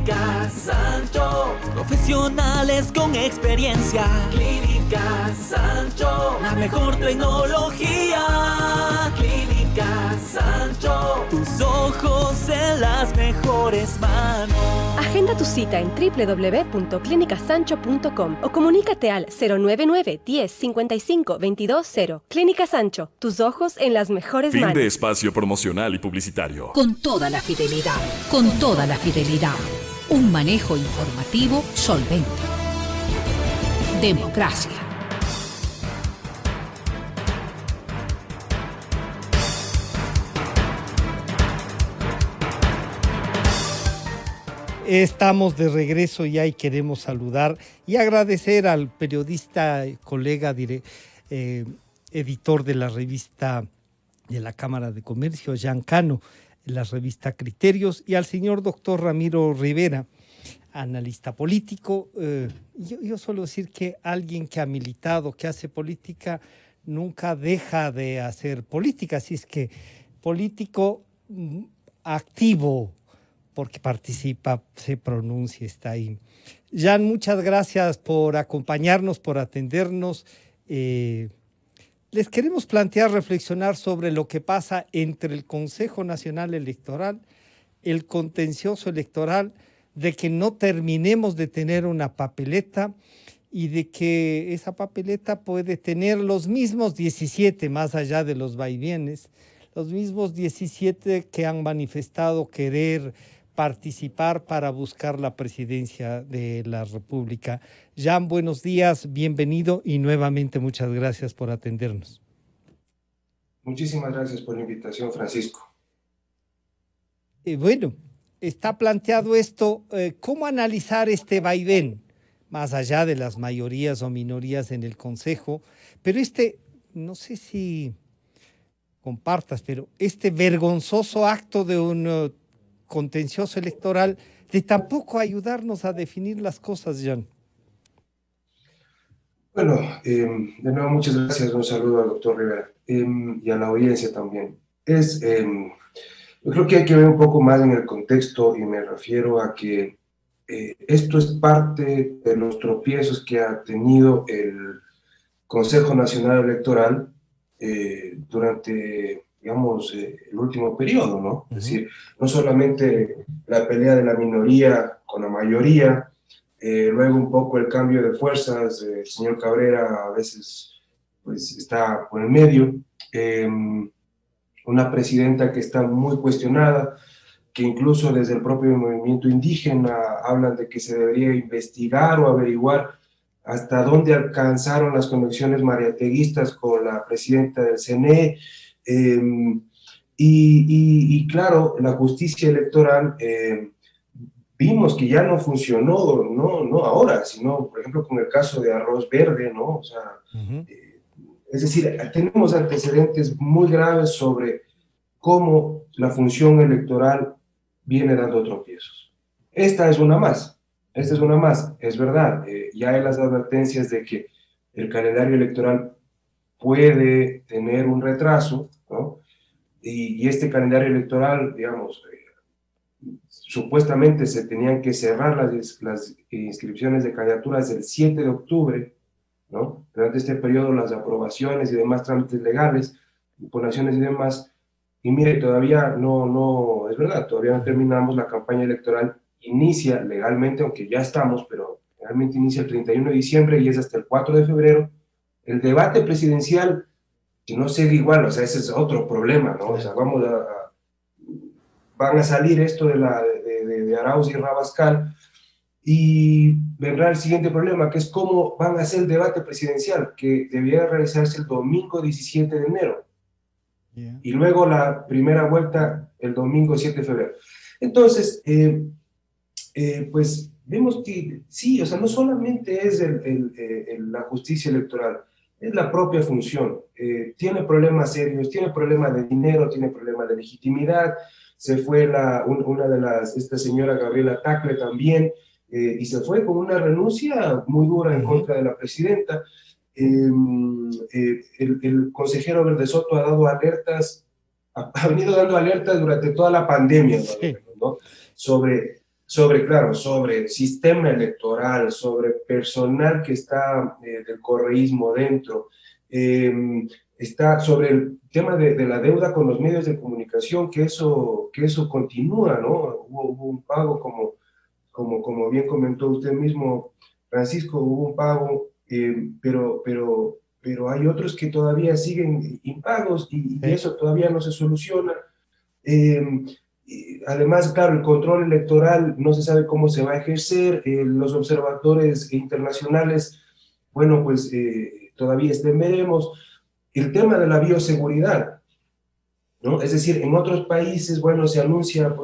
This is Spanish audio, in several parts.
Clínica Sancho. Profesionales con experiencia. Clínica Sancho. La mejor tecnología. Clínica Sancho. Tus ojos en las mejores manos. Agenda tu cita en www.clinicasancho.com o comunícate al 099 10 55 22 0. Clínica Sancho, tus ojos en las mejores Fin manos. de espacio promocional y publicitario. Con toda la fidelidad, con toda la fidelidad. Un manejo informativo solvente. Democracia. Estamos de regreso ya y queremos saludar y agradecer al periodista, colega, editor de la revista de la Cámara de Comercio, Jean Cano, la revista Criterios, y al señor doctor Ramiro Rivera, analista político. Yo suelo decir que alguien que ha militado, que hace política, nunca deja de hacer política, así es que político activo, porque participa, se pronuncia, está ahí. Jan, muchas gracias por acompañarnos, por atendernos. Les queremos plantear, reflexionar sobre lo que pasa entre el Consejo Nacional Electoral, el contencioso electoral, de que no terminemos de tener una papeleta y de que esa papeleta puede tener los mismos 17, más allá de los vaivienes, los mismos 17 que han manifestado querer participar para buscar la presidencia de la República. Jan, buenos días, bienvenido y nuevamente muchas gracias por atendernos. Muchísimas gracias por la invitación, Francisco. Bueno, está planteado esto, ¿cómo analizar este vaivén? Más allá de las mayorías o minorías en el Consejo, pero no sé si compartas, pero este vergonzoso acto de un contencioso electoral, de tampoco ayudarnos a definir las cosas, Jan. Bueno, de nuevo muchas gracias, un saludo al doctor Rivera y a la audiencia también. Yo creo que hay que ver un poco más en el contexto y me refiero a que esto es parte de los tropiezos que ha tenido el Consejo Nacional Electoral durante, digamos, el último periodo, ¿no? Es decir, no solamente la pelea de la minoría con la mayoría, luego un poco el cambio de fuerzas, el señor Cabrera a veces pues está por el medio, una presidenta que está muy cuestionada, que incluso desde el propio movimiento indígena hablan de que se debería investigar o averiguar hasta dónde alcanzaron las conexiones mariateguistas con la presidenta del CNE, y claro, la justicia electoral vimos que ya no funcionó, no ahora, sino por ejemplo con el caso de Arroz Verde, ¿no? O sea, es decir, tenemos antecedentes muy graves sobre cómo la función electoral viene dando tropiezos. Esta es una más, es verdad, ya hay las advertencias de que el calendario electoral puede tener un retraso, ¿no? Y este calendario electoral, digamos, supuestamente se tenían que cerrar las inscripciones de candidaturas el 7 de octubre, ¿no? Durante este periodo las aprobaciones y demás trámites legales, impugnaciones y demás, y mire, todavía no, es verdad, todavía no terminamos, la campaña electoral inicia legalmente, aunque ya estamos, pero realmente inicia el 31 de diciembre y es hasta el 4 de febrero, el debate presidencial, que no sigue igual, o sea, ese es otro problema, ¿no? O sea, van a salir esto de Arauz y Rabascal, y vendrá el siguiente problema, que es cómo van a hacer el debate presidencial, que debiera realizarse el domingo 17 de enero, y luego la primera vuelta el domingo 7 de febrero. Entonces, pues vemos que sí, o sea, no solamente es la justicia electoral, es la propia función. Tiene problemas serios, tiene problemas de dinero, tiene problemas de legitimidad. Se fue esta señora Gabriela Tagle también, y se fue con una renuncia muy dura en contra de la presidenta. El consejero Verde Soto ha dado alertas, ha venido dando alertas durante toda la pandemia, ¿no? Sobre claro, sobre el sistema electoral, sobre personal que está del correísmo dentro, está sobre el tema de la deuda con los medios de comunicación, que eso continúa, ¿no? Hubo un pago, como bien comentó usted mismo, Francisco, hubo un pago, pero hay otros que todavía siguen impagos y eso todavía no se soluciona. Además, claro, el control electoral no se sabe cómo se va a ejercer, los observadores internacionales, bueno, pues todavía veremos. El tema de la bioseguridad, ¿no? Es decir, en otros países, bueno, se anunciaba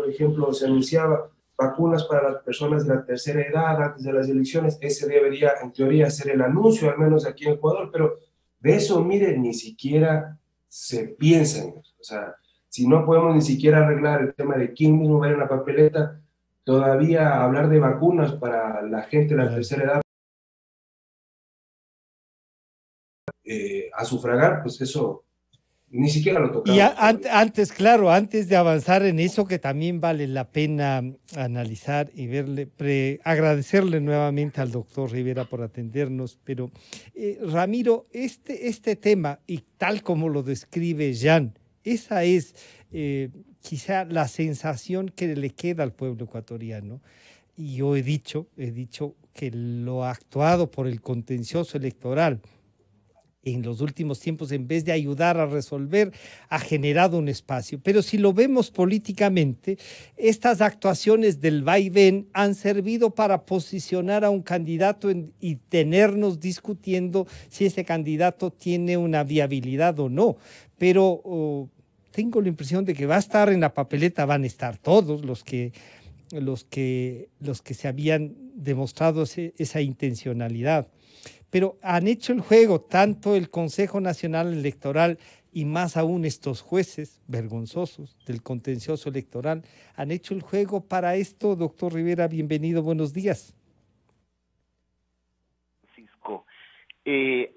vacunas para las personas de la tercera edad antes de las elecciones. Ese debería, en teoría, ser el anuncio, al menos aquí en Ecuador, pero de eso, mire, ni siquiera se piensa en eso. O sea, si no podemos ni siquiera arreglar el tema de quién mismo va a ir a una papeleta, todavía hablar de vacunas para la gente de la tercera edad a sufragar, pues eso ni siquiera lo tocamos. Y antes, claro, antes de avanzar en eso, que también vale la pena analizar y agradecerle nuevamente al doctor Rivera por atendernos, pero Ramiro, este tema, y tal como lo describe Jan, esa es quizá la sensación que le queda al pueblo ecuatoriano. Y yo he dicho que lo actuado por el contencioso electoral en los últimos tiempos, en vez de ayudar a resolver, ha generado un espacio. Pero si lo vemos políticamente, estas actuaciones del vaivén han servido para posicionar a un candidato y tenernos discutiendo si ese candidato tiene una viabilidad o no. Pero tengo la impresión de que va a estar en la papeleta, van a estar todos los que se habían demostrado esa intencionalidad. Pero han hecho el juego tanto el Consejo Nacional Electoral y más aún estos jueces vergonzosos del contencioso electoral, han hecho el juego para esto. Doctor Rivera, bienvenido, buenos días. Francisco,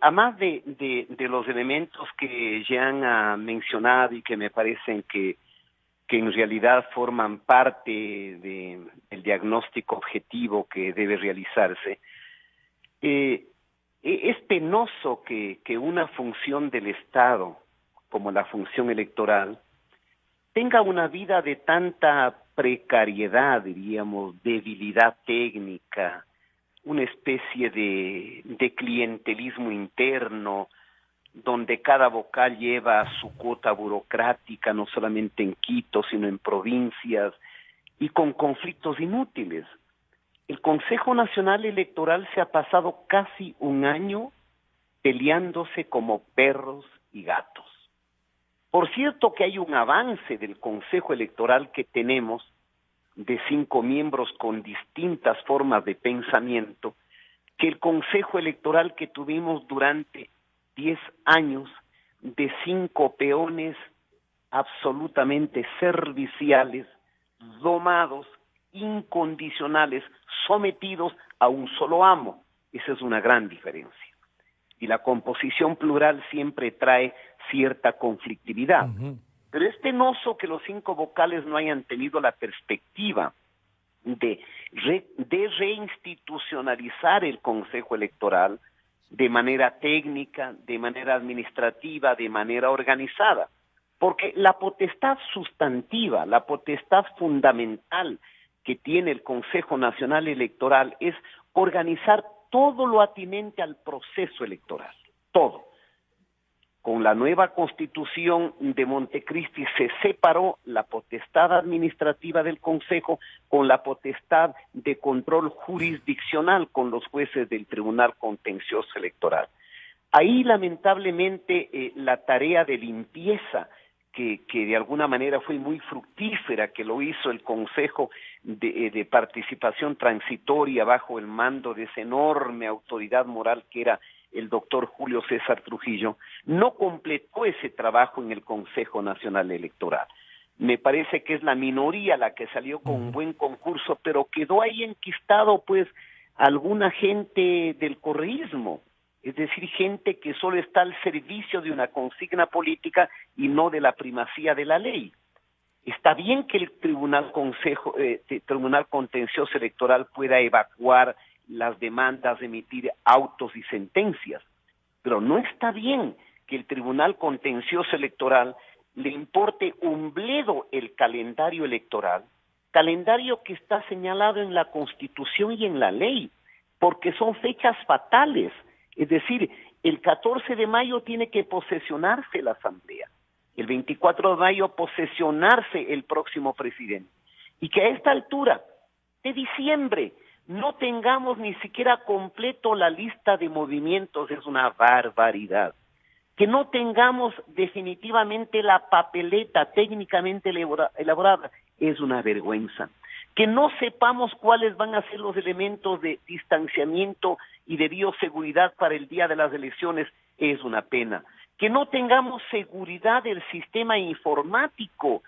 a más de los elementos que Jean ha mencionado y que me parecen que en realidad forman parte del diagnóstico objetivo que debe realizarse, es penoso que una función del Estado, como la función electoral, tenga una vida de tanta precariedad, diríamos, debilidad técnica, una especie de clientelismo interno, donde cada vocal lleva su cuota burocrática, no solamente en Quito, sino en provincias, y con conflictos inútiles. El Consejo Nacional Electoral se ha pasado casi un año peleándose como perros y gatos. Por cierto que hay un avance del Consejo Electoral que tenemos, de 5 miembros con distintas formas de pensamiento, que el Consejo Electoral que tuvimos durante 10 años, de 5 peones absolutamente serviciales, domados, incondicionales, sometidos a un solo amo. Esa es una gran diferencia. Y la composición plural siempre trae cierta conflictividad. Pero es penoso que los 5 vocales no hayan tenido la perspectiva de reinstitucionalizar el Consejo Electoral de manera técnica, de manera administrativa, de manera organizada. Porque la potestad sustantiva, la potestad fundamental que tiene el Consejo Nacional Electoral es organizar todo lo atinente al proceso electoral, todo. Con la nueva Constitución de Montecristi se separó la potestad administrativa del Consejo con la potestad de control jurisdiccional con los jueces del Tribunal Contencioso Electoral. Ahí, lamentablemente, la tarea de limpieza, que de alguna manera fue muy fructífera, que lo hizo el Consejo de Participación Transitoria bajo el mando de esa enorme autoridad moral que era el doctor Julio César Trujillo, no completó ese trabajo en el Consejo Nacional Electoral. Me parece que es la minoría la que salió con un buen concurso, pero quedó ahí enquistado pues alguna gente del correísmo, es decir, gente que solo está al servicio de una consigna política y no de la primacía de la ley. Está bien que el Tribunal Contencioso Electoral pueda evacuar las demandas, emitir autos y sentencias, pero no está bien que el Tribunal Contencioso Electoral le importe un bledo el calendario electoral, calendario que está señalado en la Constitución y en la ley, porque son fechas fatales. Es decir, el 14 de mayo tiene que posesionarse la Asamblea, el 24 de mayo posesionarse el próximo presidente, y que a esta altura de diciembre no tengamos ni siquiera completo la lista de movimientos es una barbaridad. Que no tengamos definitivamente la papeleta técnicamente elaborada es una vergüenza. Que no sepamos cuáles van a ser los elementos de distanciamiento y de bioseguridad para el día de las elecciones es una pena. Que no tengamos seguridad del sistema informático,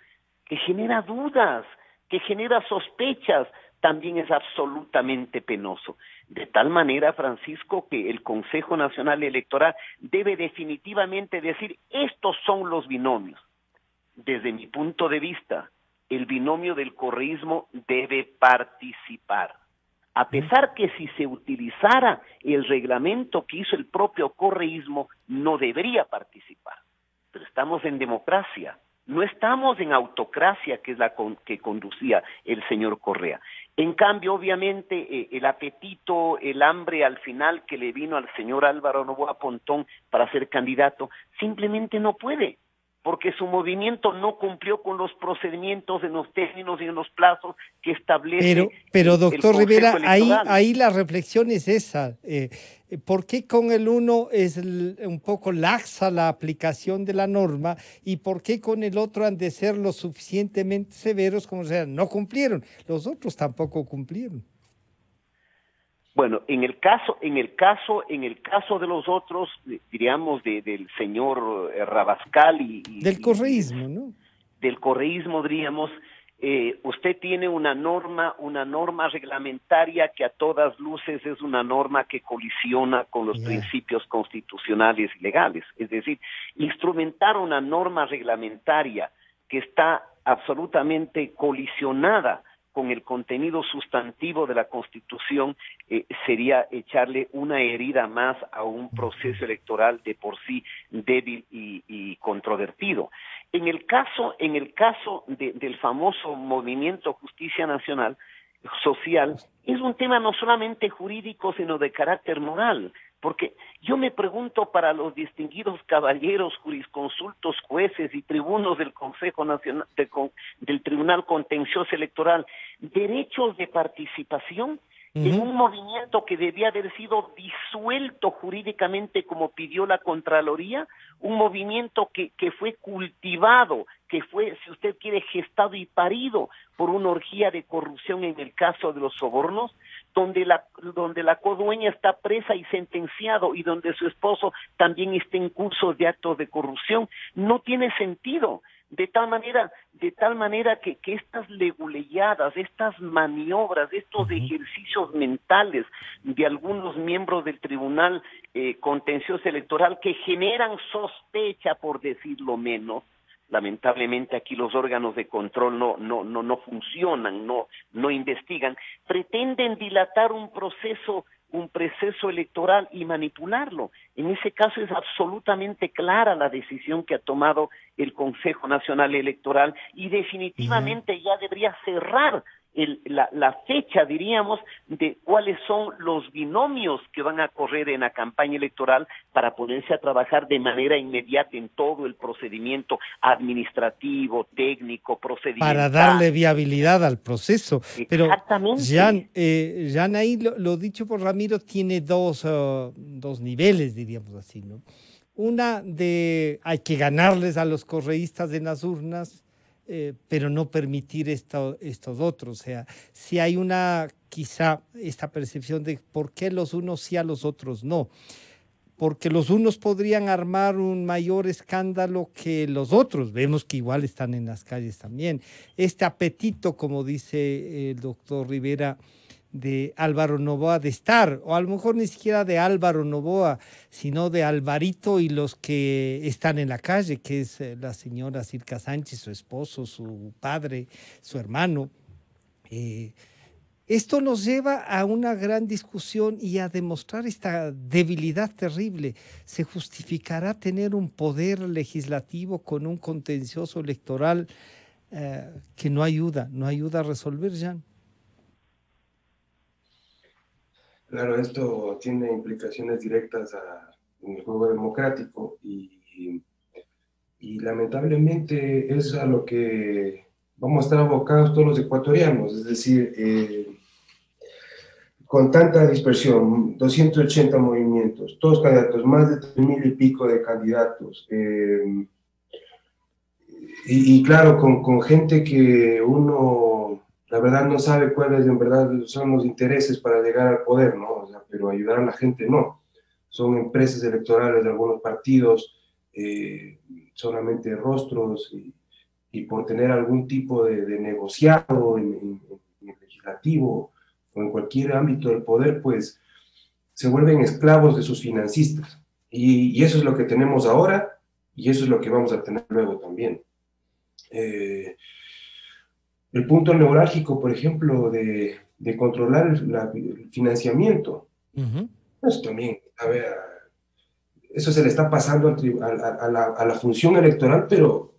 que genera dudas, que genera sospechas, también es absolutamente penoso. De tal manera, Francisco, que el Consejo Nacional Electoral debe definitivamente decir, estos son los binomios. Desde mi punto de vista, el binomio del correísmo debe participar. A pesar que si se utilizara el reglamento que hizo el propio correísmo, no debería participar. Pero estamos en democracia. No estamos en autocracia, que es la que conducía el señor Correa. En cambio, obviamente, el apetito, el hambre al final que le vino al señor Álvaro Noboa Pontón para ser candidato, simplemente no puede, porque su movimiento no cumplió con los procedimientos en los términos y en los plazos que establece pero doctor el Rivera, Consejo ahí la reflexión es esa. ¿Por qué con el uno es un poco laxa la aplicación de la norma y por qué con el otro han de ser lo suficientemente severos como sea? No cumplieron, los otros tampoco cumplieron. Bueno, en el caso de los otros, diríamos del señor Rabascal y del correísmo, ¿no? Del correísmo, diríamos, usted tiene una norma reglamentaria que a todas luces es una norma que colisiona con los principios constitucionales y legales. Es decir, instrumentar una norma reglamentaria que está absolutamente colisionada con el contenido sustantivo de la Constitución sería echarle una herida más a un proceso electoral de por sí débil y controvertido. En el caso del famoso movimiento Justicia Nacional Social, es un tema no solamente jurídico, sino de carácter moral, porque yo me pregunto para los distinguidos caballeros, jurisconsultos, jueces y tribunos del Consejo Nacional, del Tribunal Contencioso Electoral, derechos de participación en un movimiento que debía haber sido disuelto jurídicamente como pidió la Contraloría, un movimiento que fue cultivado, que fue, si usted quiere, gestado y parido por una orgía de corrupción en el caso de los sobornos, donde la codueña está presa y sentenciado y donde su esposo también está en curso de actos de corrupción. No tiene sentido. De tal manera que estas leguleyadas, estas maniobras, estos ejercicios mentales de algunos miembros del Tribunal Contencioso Electoral que generan sospecha, por decirlo menos, lamentablemente aquí los órganos de control no funcionan, no investigan, pretenden dilatar un proceso electoral y manipularlo. En ese caso es absolutamente clara la decisión que ha tomado el Consejo Nacional Electoral y definitivamente ya debería cerrar la fecha, diríamos, de cuáles son los binomios que van a correr en la campaña electoral para ponerse a trabajar de manera inmediata en todo el procedimiento administrativo, técnico, procedimental. Para darle viabilidad al proceso. Exactamente. Pero, Jan, ahí lo dicho por Ramiro tiene dos niveles, diríamos así, ¿no? Una de hay que ganarles a los correístas en las urnas, pero no permitir estos otros. O sea, si hay quizá esta percepción de por qué los unos sí a los otros no. Porque los unos podrían armar un mayor escándalo que los otros. Vemos que igual están en las calles también. Este apetito, como dice el doctor Rivera, de Álvaro Noboa de estar, o a lo mejor ni siquiera de Álvaro Noboa, sino de Alvarito y los que están en la calle, que es la señora Circa Sánchez, su esposo, su padre, su hermano. Esto nos lleva a una gran discusión y a demostrar esta debilidad terrible. ¿Se justificará tener un poder legislativo con un contencioso electoral que no ayuda a resolver, Jan? Claro, esto tiene implicaciones directas en el juego democrático y lamentablemente es a lo que vamos a estar abocados todos los ecuatorianos, es decir, con tanta dispersión, 280 movimientos, todos candidatos, más de 3.000 y pico de candidatos, y claro, con gente que uno, la verdad, no sabe cuáles en verdad son los intereses para llegar al poder, ¿no? O sea, pero ayudar a la gente no. Son empresas electorales de algunos partidos, solamente rostros, y por tener algún tipo de negociado en el legislativo o en cualquier ámbito del poder, pues se vuelven esclavos de sus financistas. Y eso es lo que tenemos ahora, y eso es lo que vamos a tener luego también. El punto neurálgico, por ejemplo, de controlar el financiamiento, pues también, a ver, eso se le está pasando a la función electoral, pero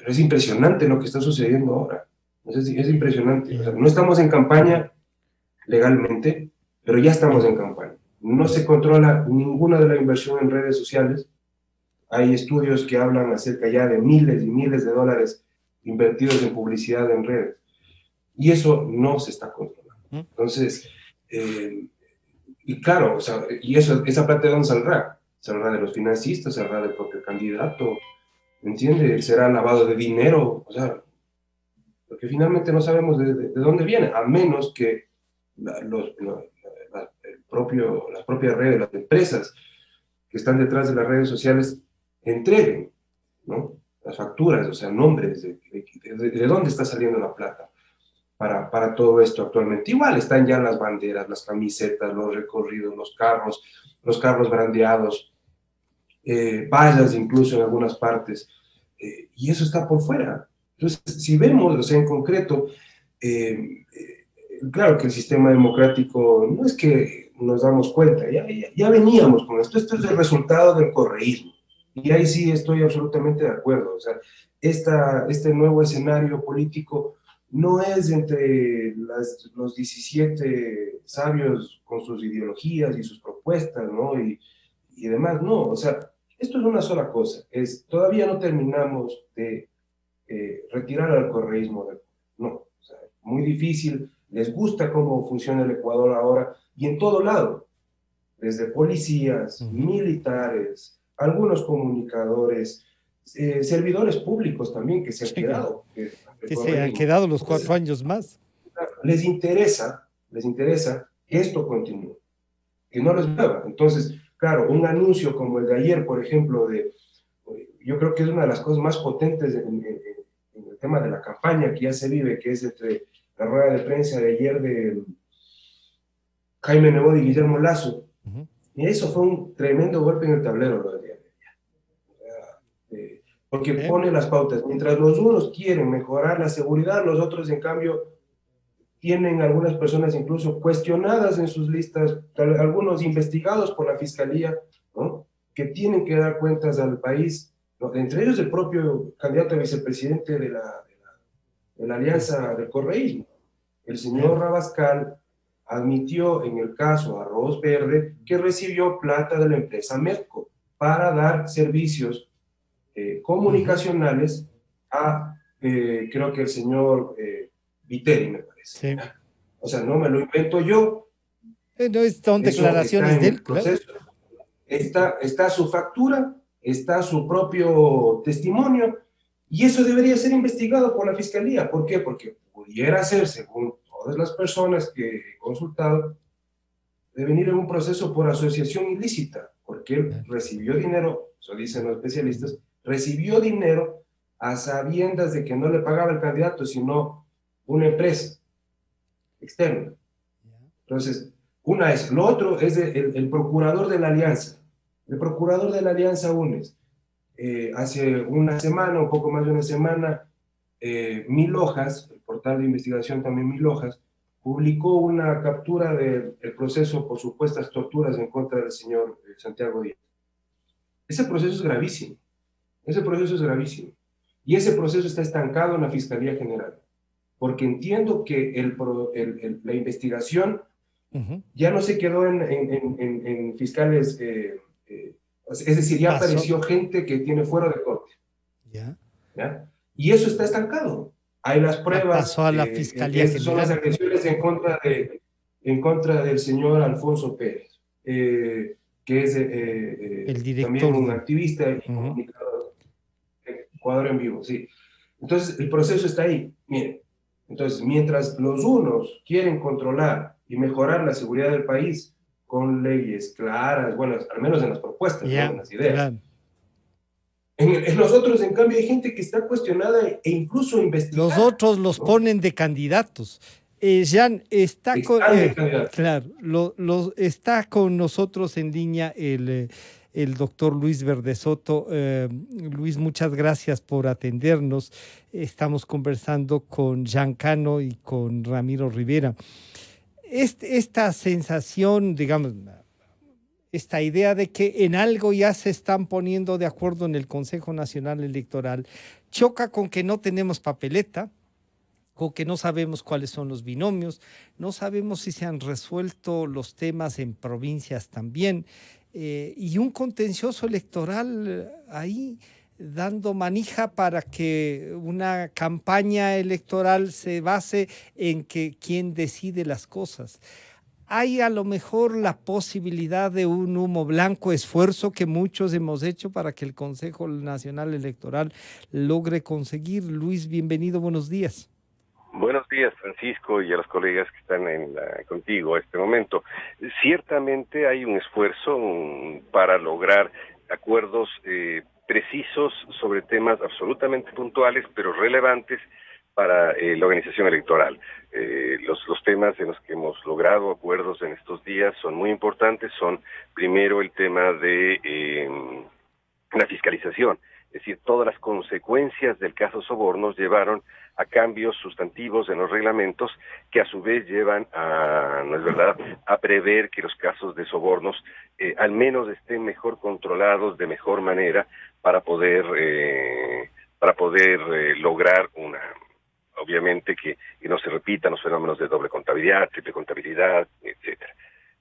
es impresionante lo que está sucediendo ahora. Es impresionante. O sea, no estamos en campaña legalmente, pero ya estamos en campaña. No se controla ninguna de la inversión en redes sociales. Hay estudios que hablan acerca ya de miles y miles de dólares invertidos en publicidad en redes. Y eso no se está controlando. Entonces, y claro, o sea, y esa plata ¿de dónde saldrá? Saldrá de los financistas, saldrá del propio candidato, ¿me entiende? Será lavado de dinero, o sea, porque finalmente no sabemos de dónde viene, a menos que las propias redes, las empresas que están detrás de las redes sociales entreguen, ¿no? Las facturas, o sea, nombres de dónde está saliendo la plata para todo esto actualmente. Igual están ya las banderas, las camisetas, los recorridos, los carros brandeados, vallas incluso en algunas partes, y eso está por fuera. Entonces, si vemos, o sea, en concreto, claro que el sistema democrático no es que nos damos cuenta, ya veníamos con esto es el resultado del correísmo, y ahí sí estoy absolutamente de acuerdo. O sea, este nuevo escenario político no es entre los 17 sabios con sus ideologías y sus propuestas, ¿no? Y demás, no, o sea, esto es una sola cosa, todavía no terminamos de retirar al correísmo, no, o sea, muy difícil, les gusta cómo funciona el Ecuador ahora, y en todo lado, desde policías, militares, algunos comunicadores, servidores públicos también que se han quedado. Que se han quedado los 4 años más. Les interesa que esto continúe, que no les mueva. Entonces, claro, un anuncio como el de ayer, por ejemplo, yo creo que es una de las cosas más potentes en el tema de la campaña que ya se vive, que es entre la rueda de prensa de ayer de Jaime Nebot y Guillermo Lasso. Y eso fue un tremendo golpe en el tablero, lo de porque pone las pautas. Mientras los unos quieren mejorar la seguridad, los otros, en cambio, tienen algunas personas incluso cuestionadas en sus listas, algunos investigados por la fiscalía, ¿no? Que tienen que dar cuentas al país, ¿no? Entre ellos el propio candidato a vicepresidente de la alianza del correísmo, el señor Rabascal, admitió en el caso Arroz Verde que recibió plata de la empresa Medco para dar servicios comunicacionales a, creo que el señor Viteri, me parece. Sí. O sea, no me lo invento yo. No son declaraciones de él, claro. Está su factura, está su propio testimonio, y eso debería ser investigado por la fiscalía. ¿Por qué? Porque pudiera ser, según todas las personas que he consultado, de venir en un proceso por asociación ilícita, porque él recibió dinero, eso dicen los especialistas, recibió dinero a sabiendas de que no le pagaba el candidato, sino una empresa externa. Entonces, una es, lo otro es el procurador de la alianza. El procurador de la alianza UNES, hace una semana, un poco más de una semana, Mil Hojas, el portal de investigación también Mil Hojas, publicó una captura del proceso por supuestas torturas en contra del señor Santiago Díaz. Ese proceso es gravísimo. Ese proceso es gravísimo. Y ese proceso está estancado en la Fiscalía General. Porque entiendo que la investigación ya no se quedó en fiscales, es decir, ya apareció gente que tiene fuero de corte. ¿Ya? Y eso está estancado. Hay las pruebas. Pasó a la Fiscalía General. Son las agresiones en contra del señor Alfonso Pérez, que es el director también un activista y comunicador de Ecuador en Vivo, sí. Entonces, el proceso está ahí. Miren, entonces, mientras los unos quieren controlar y mejorar la seguridad del país con leyes claras, bueno, al menos en las propuestas, ¿no? En las ideas. Claro. En los otros, en cambio, hay gente que está cuestionada e incluso investigada. Los otros los ponen de candidatos. Jean, está con nosotros en línea el doctor Luis Verdesoto. Luis, muchas gracias por atendernos. Estamos conversando con Jean Cano y con Ramiro Rivera. Esta sensación, digamos, esta idea de que en algo ya se están poniendo de acuerdo en el Consejo Nacional Electoral, choca con que no tenemos papeleta, con que no sabemos cuáles son los binomios, no sabemos si se han resuelto los temas en provincias también, y un contencioso electoral ahí dando manija para que una campaña electoral se base en que quién decide las cosas. ¿Hay a lo mejor la posibilidad de un humo blanco, esfuerzo que muchos hemos hecho para que el Consejo Nacional Electoral logre conseguir? Luis, bienvenido, buenos días. Buenos días, Francisco, y a los colegas que están contigo en este momento. Ciertamente hay un esfuerzo para lograr acuerdos precisos sobre temas absolutamente puntuales, pero relevantes para la organización electoral. Los temas en los que hemos logrado acuerdos en estos días son muy importantes. Son, primero, el tema de la fiscalización. Es decir, todas las consecuencias del caso Sobornos llevaron a cambios sustantivos en los reglamentos que a su vez llevan a, ¿no es verdad?, a prever que los casos de sobornos al menos estén mejor controlados de mejor manera para poder lograr obviamente que no se repitan los fenómenos de doble contabilidad, triple contabilidad, etcétera.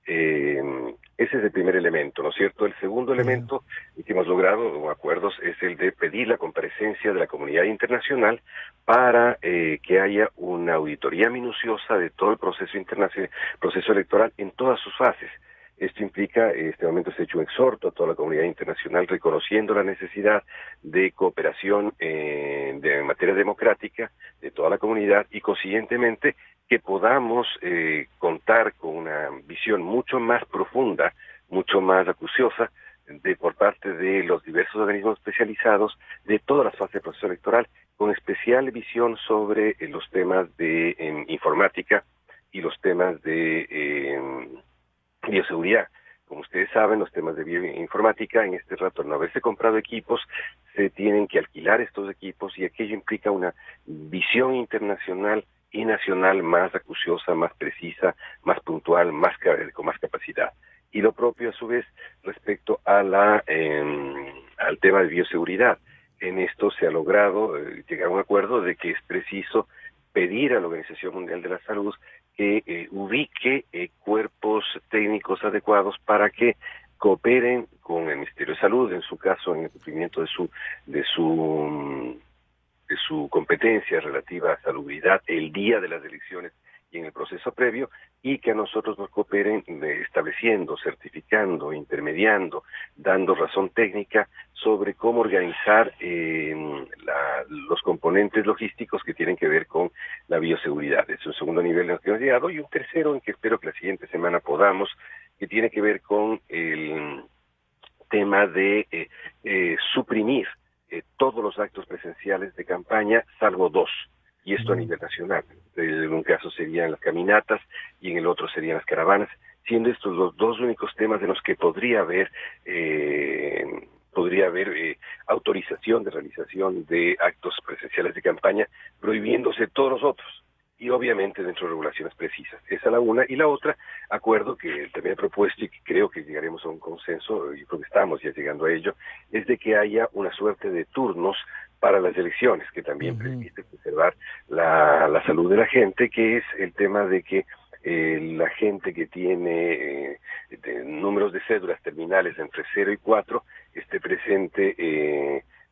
Ese es el primer elemento, ¿no es cierto? El segundo elemento que hemos logrado acuerdos es el de pedir la comparecencia de la comunidad internacional para que haya una auditoría minuciosa de todo el proceso electoral en todas sus fases. Esto implica, en este momento se ha hecho un exhorto a toda la comunidad internacional reconociendo la necesidad de cooperación en materia democrática de toda la comunidad y consiguientemente que podamos contar con una visión mucho más profunda, mucho más acuciosa por parte de los diversos organismos especializados de todas las fases del proceso electoral, con especial visión sobre los temas de informática y los temas de bioseguridad. Como ustedes saben, los temas de bioinformática, en este rato, al no haberse comprado equipos, se tienen que alquilar estos equipos y aquello implica una visión internacional y nacional más acuciosa, más precisa, más puntual, con más capacidad. Y lo propio, a su vez, respecto a al tema de bioseguridad. En esto se ha logrado llegar a un acuerdo de que es preciso pedir a la Organización Mundial de la Salud que ubique cuerpos técnicos adecuados para que cooperen con el Ministerio de Salud, en su caso, en el cumplimiento de su competencia relativa a salubridad el día de las elecciones y en el proceso previo, y que a nosotros nos cooperen estableciendo, certificando, intermediando, dando razón técnica sobre cómo organizar los componentes logísticos que tienen que ver con la bioseguridad. Es un segundo nivel en el que hemos llegado, y un tercero en que espero que la siguiente semana podamos, que tiene que ver con el tema de suprimir todos los actos presenciales de campaña, salvo dos. y esto a nivel nacional. En un caso serían las caminatas y en el otro serían las caravanas, siendo estos los dos únicos temas en los que podría haber autorización de realización de actos presenciales de campaña, prohibiéndose todos los otros, y obviamente dentro de regulaciones precisas. Esa es la una. Y la otra, acuerdo que también he propuesto y que creo que llegaremos a un consenso, y creo que estamos ya llegando a ello, es de que haya una suerte de turnos para las elecciones, que también permite preservar la salud de la gente, que es el tema de que la gente que tiene números de cédulas terminales entre 0 y 4 esté presente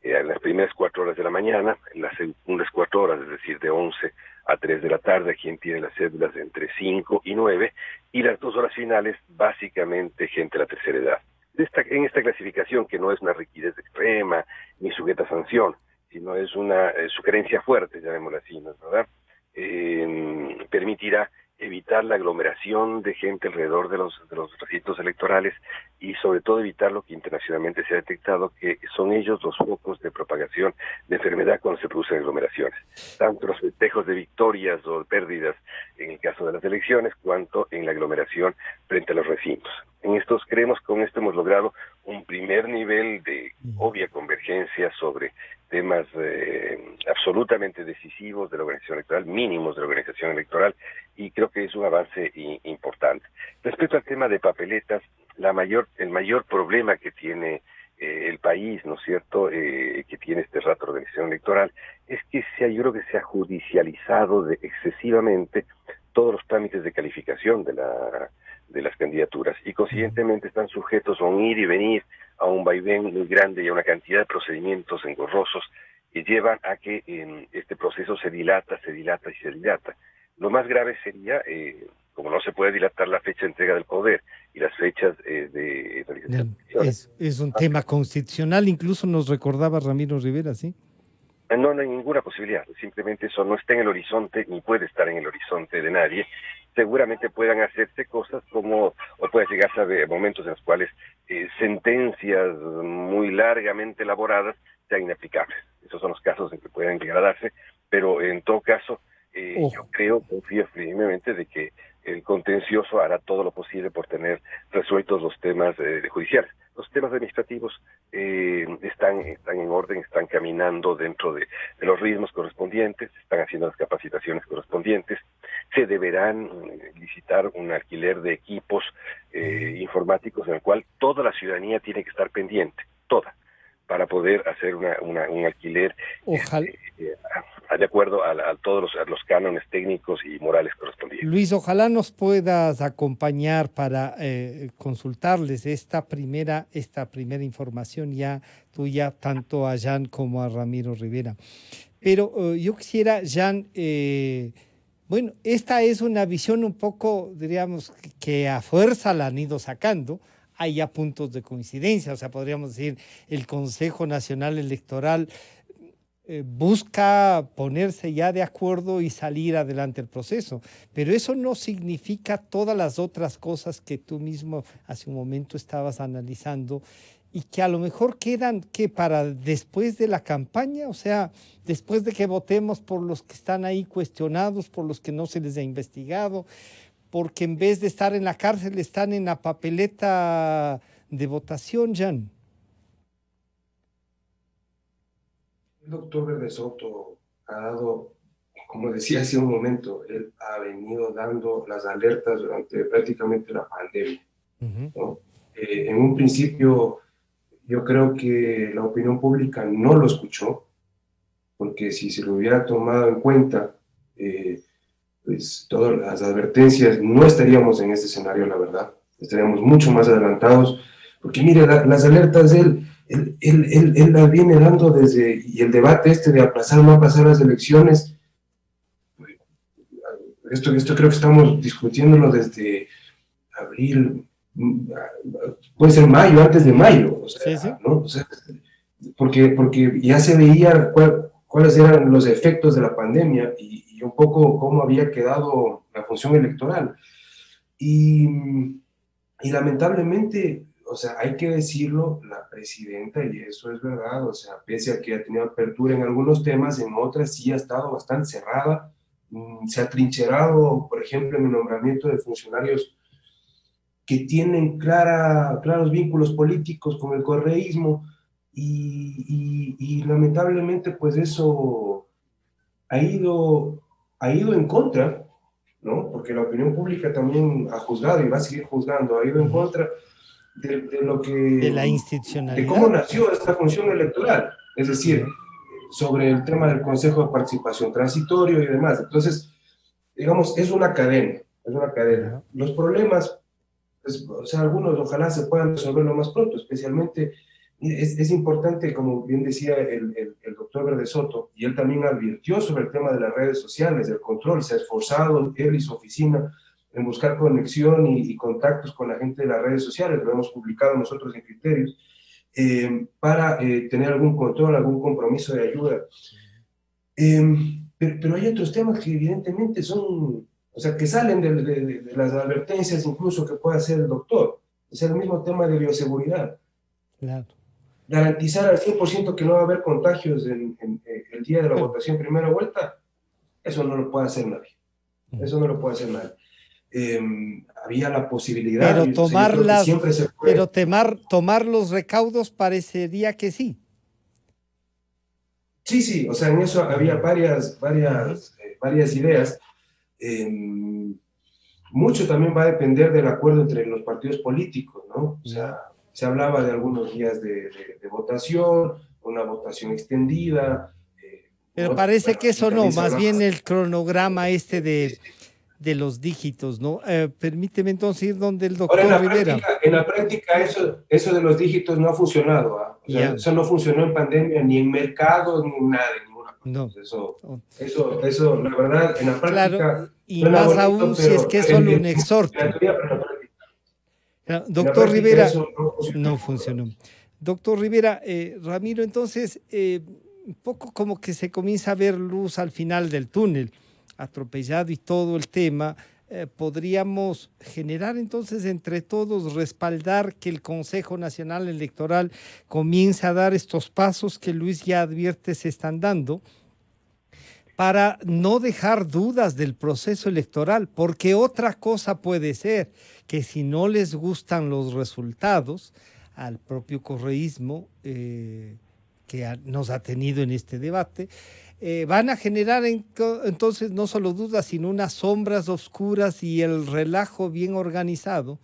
en las primeras 4 horas de la mañana, en las segundas 4 horas, es decir, de 11 a 3 de la tarde, quien tiene las cédulas entre 5 y 9, y las 2 horas finales, básicamente, gente de la tercera edad. En esta clasificación, que no es una rigidez extrema, ni sujeta a sanción, sino es una sugerencia fuerte, llamémosla así, ¿no? ¿Verdad? Permitirá evitar la aglomeración de gente alrededor de los recintos electorales y sobre todo evitar lo que internacionalmente se ha detectado, que son ellos los focos de propagación de enfermedad cuando se producen aglomeraciones, tanto los festejos de victorias o de pérdidas en el caso de las elecciones, cuanto en la aglomeración frente a los recintos. Creemos que con esto hemos logrado un primer nivel de obvia convergencia sobre temas absolutamente decisivos de la organización electoral, mínimos de la organización electoral, y creo que es un avance importante. Respecto al tema de papeletas, el mayor problema que tiene el país, ¿no es cierto?, que tiene este rato de organización electoral, es que yo creo que se ha judicializado excesivamente todos los trámites de calificación de las candidaturas, y consiguientemente están sujetos a un ir y venir, a un vaivén muy grande y a una cantidad de procedimientos engorrosos que llevan a que este proceso se dilata. Lo más grave sería, como no se puede dilatar la fecha de entrega del poder y las fechas de realización. Es un tema constitucional, incluso nos recordaba Ramiro Rivera, ¿sí? No hay ninguna posibilidad, simplemente eso no está en el horizonte, ni puede estar en el horizonte de nadie. Seguramente puedan hacerse cosas o puede llegarse a momentos en los cuales sentencias muy largamente elaboradas sean inaplicables. Esos son los casos en que pueden llegar a darse, pero en todo caso, confío firmemente de que el contencioso hará todo lo posible por tener resueltos los temas judiciales. Los temas administrativos están en orden, están caminando dentro de los ritmos correspondientes, están haciendo las capacitaciones correspondientes, se deberán licitar un alquiler de equipos informáticos en el cual toda la ciudadanía tiene que estar pendiente, toda, para poder hacer un alquiler de acuerdo a todos los cánones técnicos y morales correspondientes. Luis, ojalá nos puedas acompañar para consultarles esta primera información ya tuya, tanto a Jan como a Ramiro Rivera. Pero yo quisiera, Jan, bueno, esta es una visión un poco, diríamos, que a fuerza la han ido sacando. Hay ya puntos de coincidencia, o sea, podríamos decir, el Consejo Nacional Electoral busca ponerse ya de acuerdo y salir adelante el proceso, pero eso no significa todas las otras cosas que tú mismo hace un momento estabas analizando y que a lo mejor quedan que para después de la campaña, o sea, después de que votemos por los que están ahí cuestionados, por los que no se les ha investigado, porque en vez de estar en la cárcel están en la papeleta de votación, Jan. El doctor Verde Soto ha dado, como decía hace un momento, él ha venido dando las alertas durante prácticamente la pandemia, ¿no? En un principio, yo creo que la opinión pública no lo escuchó, porque si se lo hubiera tomado en cuenta, pues todas las advertencias, no estaríamos en este escenario, la verdad, estaríamos mucho más adelantados, porque mire, las alertas él la viene dando desde, y el debate de aplazar o no aplazar las elecciones, esto creo que estamos discutiéndolo desde abril, puede ser mayo, antes de mayo, o sea, sí. ¿No? O sea, porque ya se veía cuáles eran los efectos de la pandemia y un poco cómo había quedado la función electoral. Y lamentablemente, o sea, hay que decirlo, la presidenta, y eso es verdad, o sea, pese a que ha tenido apertura en algunos temas, en otras sí ha estado bastante cerrada, se ha trincherado, por ejemplo, en el nombramiento de funcionarios que tienen claros vínculos políticos con el correísmo, y lamentablemente pues eso ha ido en contra, ¿no? Porque la opinión pública también ha juzgado y va a seguir juzgando, ha ido en contra de lo que... De la de institucionalidad. cómo nació esta función electoral, es decir, sobre el tema del Consejo de Participación Transitorio y demás. Entonces, digamos, es una cadena, es una cadena. Los problemas, pues, o sea, algunos ojalá se puedan resolver lo más pronto, especialmente es importante, como bien decía el doctor Verde Soto, y él también advirtió sobre el tema de las redes sociales, del control, se ha esforzado él y su oficina en buscar conexión y contactos con la gente de las redes sociales, lo hemos publicado nosotros en Criterios, para tener algún control, algún compromiso de ayuda. Pero hay otros temas que evidentemente son, o sea, que salen de las advertencias incluso que puede hacer el doctor. Es el mismo tema de bioseguridad. Claro. Garantizar al 100% que no va a haber contagios en el día de la votación primera vuelta, eso no lo puede hacer nadie. Eso no lo puede hacer nadie. Había la posibilidad, pero tomar los recaudos parecería que sí. Sí, o sea, en eso había varias ideas. Mucho también va a depender del acuerdo entre los partidos políticos, ¿no? O sea, se hablaba de algunos días de votación, una votación extendida. Pero parece que eso no, más bien el cronograma de los dígitos, ¿no? Permíteme entonces ir donde el doctor Rivera. En la práctica eso de los dígitos no ha funcionado, ¿eh? O sea, eso no funcionó en pandemia, ni en mercados, ni en nada, en ninguna cosa. No. Eso, la verdad, en la práctica... Claro, y más bonito, aún si es que es solo un exhorto. Doctor Rivera, no funcionó. Doctor Rivera, Ramiro, entonces, un poco como que se comienza a ver luz al final del túnel, atropellado y todo el tema, podríamos generar entonces entre todos, respaldar que el Consejo Nacional Electoral comience a dar estos pasos que Luis ya advierte se están dando, para no dejar dudas del proceso electoral, porque otra cosa puede ser que si no les gustan los resultados al propio correísmo que nos ha tenido en este debate, van a generar entonces no solo dudas, sino unas sombras oscuras y el relajo bien organizado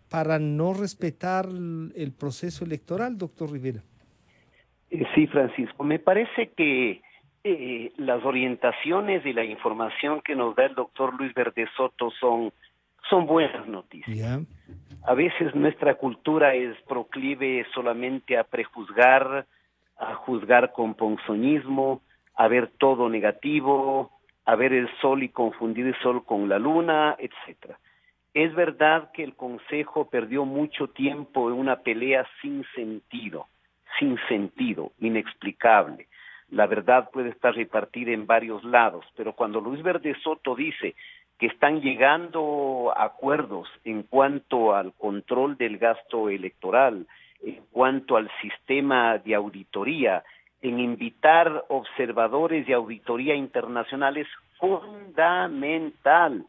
para no respetar el proceso electoral, doctor Rivera. Sí, Francisco, me parece que las orientaciones y la información que nos da el doctor Luis Verde Soto son buenas noticias. Yeah. A veces nuestra cultura es proclive solamente a prejuzgar, a juzgar con ponzoñismo, a ver todo negativo, a ver el sol y confundir el sol con la luna, etcétera. Es verdad que el Consejo perdió mucho tiempo en una pelea sin sentido, inexplicable. La verdad puede estar repartida en varios lados, pero cuando Luis Verde Soto dice que están llegando a acuerdos en cuanto al control del gasto electoral, en cuanto al sistema de auditoría, en invitar observadores de auditoría internacional, es fundamental.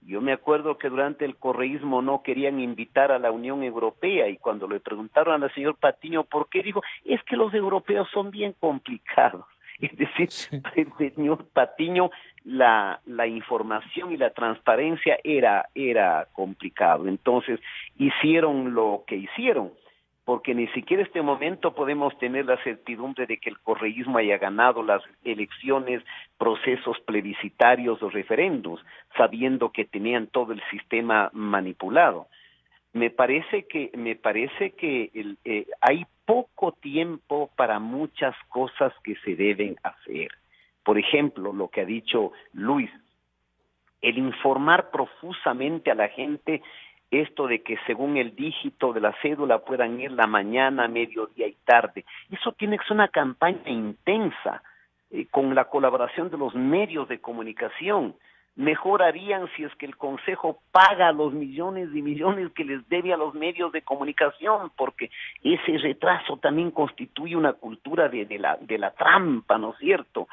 Yo me acuerdo que durante el correísmo no querían invitar a la Unión Europea, y cuando le preguntaron al señor Patiño por qué, dijo, es que los europeos son bien complicados. Es decir, el señor Patiño, la información y la transparencia era complicado. Entonces, hicieron lo que hicieron, porque ni siquiera en este momento podemos tener la certidumbre de que el correísmo haya ganado las elecciones, procesos plebiscitarios o referendos, sabiendo que tenían todo el sistema manipulado. Me parece que hay poco tiempo para muchas cosas que se deben hacer. Por ejemplo, lo que ha dicho Luis, el informar profusamente a la gente, esto de que según el dígito de la cédula puedan ir la mañana, mediodía y tarde. Eso tiene que ser una campaña intensa, con la colaboración de los medios de comunicación. mejor harían si es que el Consejo paga los millones y millones que les debe a los medios de comunicación, porque ese retraso también constituye una cultura de la trampa, ¿no es cierto?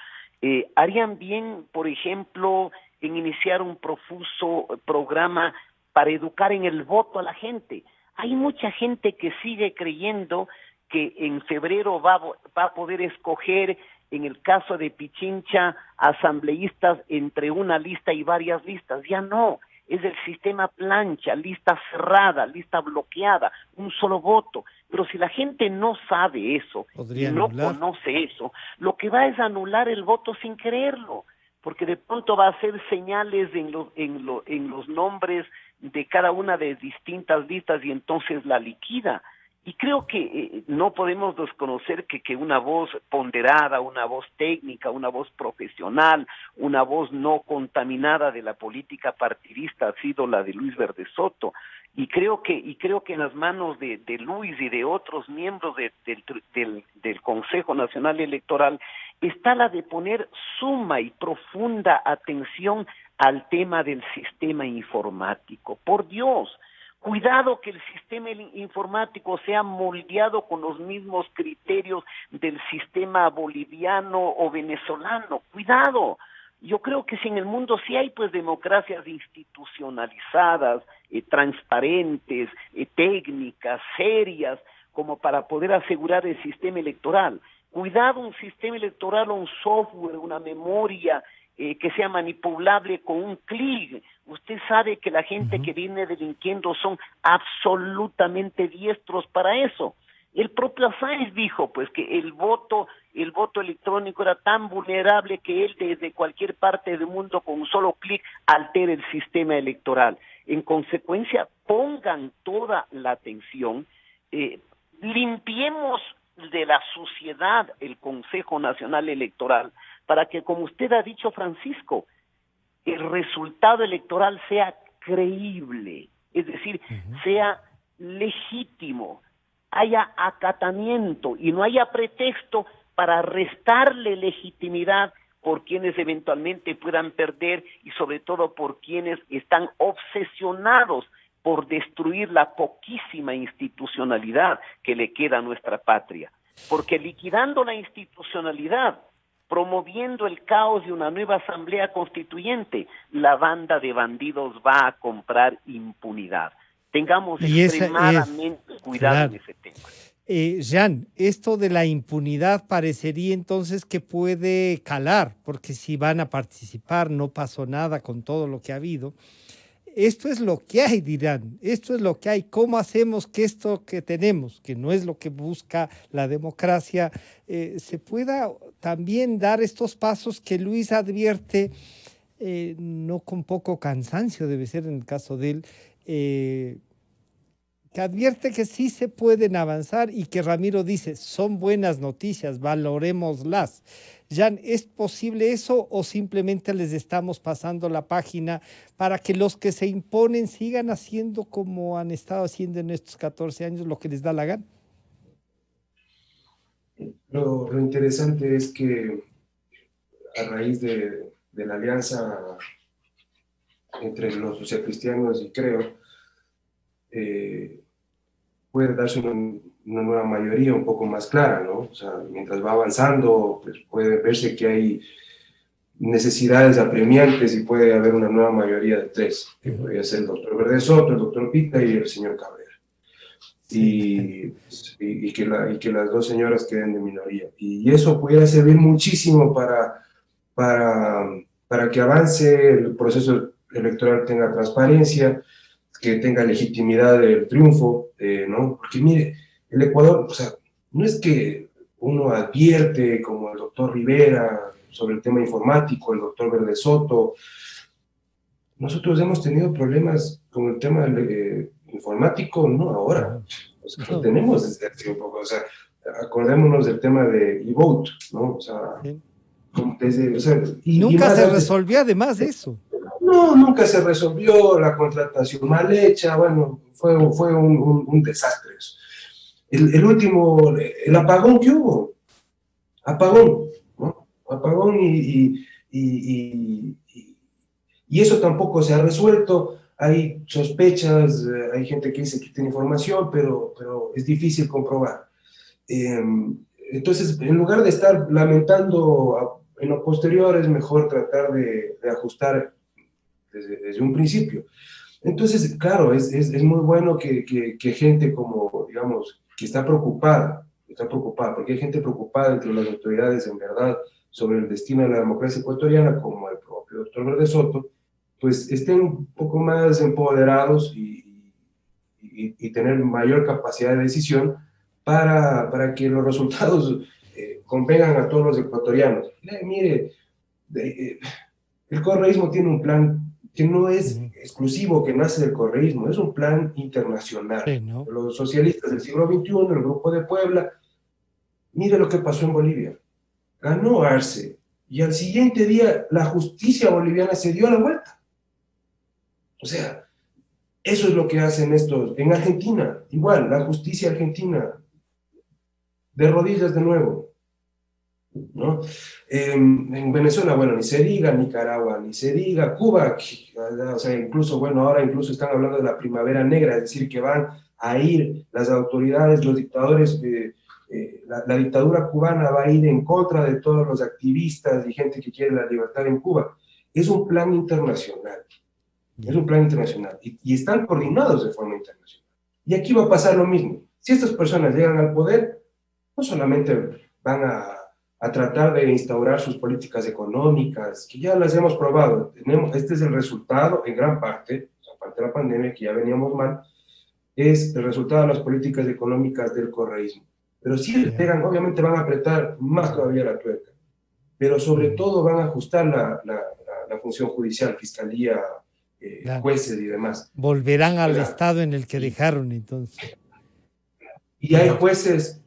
Harían bien, por ejemplo, en iniciar un profuso programa para educar en el voto a la gente. Hay mucha gente que sigue creyendo que en febrero va a poder escoger, en el caso de Pichincha, asambleístas entre una lista y varias listas. Ya no, es el sistema plancha, lista cerrada, lista bloqueada, un solo voto. Pero si la gente no sabe eso, y no conoce eso, lo que va es anular el voto sin quererlo, porque de pronto va a hacer señales en los nombres de cada una de distintas listas y entonces la liquida. Y creo que no podemos desconocer que una voz ponderada, una voz técnica, una voz profesional, una voz no contaminada de la política partidista ha sido la de Luis Verde Soto. Y creo que en las manos de Luis y de otros miembros del Consejo Nacional Electoral está la de poner suma y profunda atención al tema del sistema informático. Por Dios, cuidado que el sistema informático sea moldeado con los mismos criterios del sistema boliviano o venezolano. Cuidado. Yo creo que si en el mundo sí hay pues democracias institucionalizadas, transparentes, técnicas, serias, como para poder asegurar el sistema electoral. Cuidado un sistema electoral o un software, una memoria que sea manipulable con un clic. Usted sabe que la gente que viene delinquiendo son absolutamente diestros para eso. El propio Sáenz dijo pues que el voto electrónico era tan vulnerable que él desde cualquier parte del mundo con un solo clic altera el sistema electoral. En consecuencia, pongan toda la atención, limpiemos de la suciedad el Consejo Nacional Electoral para que, como usted ha dicho, Francisco, el resultado electoral sea creíble, es decir, sea legítimo, haya acatamiento y no haya pretexto para restarle legitimidad por quienes eventualmente puedan perder y sobre todo por quienes están obsesionados por destruir la poquísima institucionalidad que le queda a nuestra patria. Porque liquidando la institucionalidad, promoviendo el caos de una nueva asamblea constituyente, la banda de bandidos va a comprar impunidad. Tengamos extremadamente cuidado en ese tema. Jean, esto de la impunidad parecería entonces que puede calar, porque si van a participar, no pasó nada con todo lo que ha habido. Esto es lo que hay, dirán, esto es lo que hay. ¿Cómo hacemos que esto que tenemos, que no es lo que busca la democracia, se pueda también dar estos pasos que Luis advierte, no con poco cansancio debe ser en el caso de él, que advierte que sí se pueden avanzar y que Ramiro dice, son buenas noticias, valorémoslas. Jan, ¿es posible eso o simplemente les estamos pasando la página para que los que se imponen sigan haciendo como han estado haciendo en estos 14 años lo que les da la gana? Lo interesante es que a raíz de la alianza entre los socialcristianos y Creo, puede darse una nueva mayoría un poco más clara, ¿no? O sea, mientras va avanzando, pues puede verse que hay necesidades apremiantes y puede haber una nueva mayoría de 3, que podría ser el doctor Verde Soto, el doctor Pita y el señor Cabrera. Y que las dos señoras queden de minoría. Y eso pudiera servir muchísimo para que avance el proceso electoral, tenga transparencia, que tenga legitimidad del triunfo, ¿no? Porque mire, el Ecuador, o sea, no es que uno advierte como el doctor Rivera sobre el tema informático, el doctor Verde Soto. Nosotros hemos tenido problemas con el tema informático, no ahora, o sea, lo tenemos desde hace un poco, o sea, acordémonos del tema de e-vote, ¿no? O sea, y nunca se resolvió además eso. No, nunca se resolvió, la contratación mal hecha, bueno, fue un desastre eso. El último, el apagón que hubo, apagón, ¿no? Apagón y Y eso tampoco se ha resuelto. Hay sospechas, hay gente que dice que tiene información, pero es difícil comprobar. Entonces, en lugar de estar lamentando en lo posterior, es mejor tratar de ajustar desde un principio. Entonces, claro, es muy bueno que gente como, digamos, que está preocupada, porque hay gente preocupada entre las autoridades en verdad sobre el destino de la democracia ecuatoriana, como el propio doctor Verde Soto, pues estén un poco más empoderados y tener mayor capacidad de decisión para que los resultados convengan a todos los ecuatorianos. Mire, el correísmo tiene un plan que no es exclusivo, que nace del correísmo, es un plan internacional. Sí, ¿no? Los socialistas del siglo XXI, el Grupo de Puebla, mire lo que pasó en Bolivia. Ganó Arce, y al siguiente día la justicia boliviana se dio la vuelta. O sea, eso es lo que hacen estos. En Argentina, igual, la justicia argentina, de rodillas de nuevo, ¿no? En Venezuela, bueno, ni se diga, Nicaragua, ni se diga, Cuba, o sea, incluso, bueno, ahora incluso están hablando de la primavera negra, es decir, que van a ir las autoridades, los dictadores, la dictadura cubana va a ir en contra de todos los activistas y gente que quiere la libertad en Cuba. Es un plan internacional, es un plan internacional, y están coordinados de forma internacional. Y aquí va a pasar lo mismo. Si estas personas llegan al poder, no solamente van a tratar de instaurar sus políticas económicas, que ya las hemos probado. Este es el resultado, en gran parte, aparte de la pandemia, que ya veníamos mal, es el resultado de las políticas económicas del correísmo. Pero si llegan, obviamente van a apretar más todavía la tuerca, pero sobre todo van a ajustar la función judicial, fiscalía, jueces y demás. Volverán al estado en el que dejaron, entonces. Y hay jueces